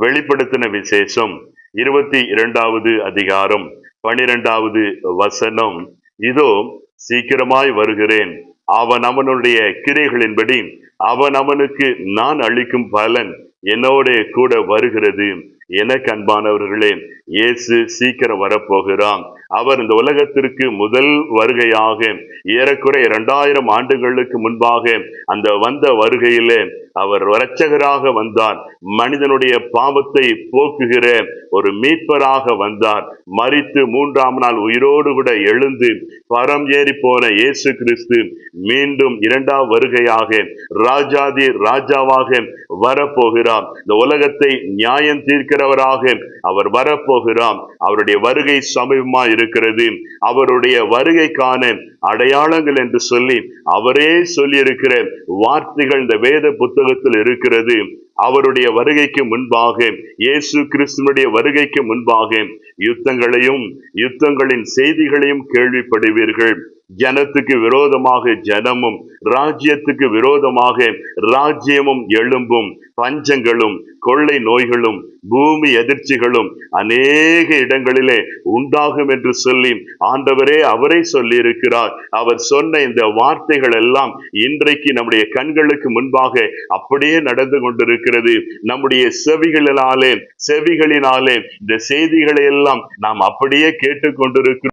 வெளிப்படுத்தின விசேஷம் 22வது அதிகாரம் 12வது வசனம். இதோ சீக்கிரமாய் வருகிறேன், அவன் அவனுடைய கிரியைகளின்படி அவன் அவனுக்கு நான் அளிக்கும் பலன் என்னோட கூட வருகிறது. எனக்கு அன்பானவர்களே, இயேசு சீக்கிரம் வரப்போகிறான். அவர் இந்த உலகத்திற்கு முதல் வருகையாக ஏறக்குறைய 2000 ஆண்டுகளுக்கு முன்பாக அந்த வந்த வருகையிலே அவர் இரட்சகராக வந்தார். மனிதனுடைய பாவத்தை போக்குகிற ஒரு மீட்பராக வந்தார். மரித்து 3ஆம் நாள் உயிரோடு கூட எழுந்து பரம் ஏறி போன இயேசு கிறிஸ்து மீண்டும் 2ஆம் வருகையாக ராஜாதி ராஜாவாக வரப்போகிறார். இந்த உலகத்தை நியாயம் தீர்க்கிறவராக அவர் வரப்போகிறார். அவருடைய வருகை சமீபமா இருக்கிறது. அவருடைய வருகைக்கான அடையாளங்கள் என்று சொல்லி அவரே சொல்லி இருக்கிற வார்த்தைகள் இந்த வேத புத்தகத்தில் இருக்கிறது. அவருடைய வருகைக்கு முன்பாக, இயேசு கிறிஸ்துவனுடைய வருகைக்கு முன்பாக யுத்தங்களையும் யுத்தங்களின் செய்திகளையும் கேள்விப்படுவீர்கள். ஜனத்துக்கு விரோதமாக ஜனமும் ராஜ்யத்துக்கு விரோதமாக ராஜ்யமும் எழும்பும். பஞ்சங்களும் கொள்ளை நோய்களும் பூமி எதிர்ச்சிகளும் அநேக இடங்களிலே உண்டாகும் என்று சொல்லி ஆண்டவரே அவரே சொல்லி இருக்கிறார். அவர் சொன்ன இந்த வார்த்தைகள் எல்லாம் இன்றைக்கு நம்முடைய கண்களுக்கு முன்பாக அப்படியே நடந்து கொண்டிருக்கிறது. நம்முடைய செவிகளினாலே இந்த செய்திகளை எல்லாம் நாம் அப்படியே கேட்டுக்கொண்டிருக்கிறோம்.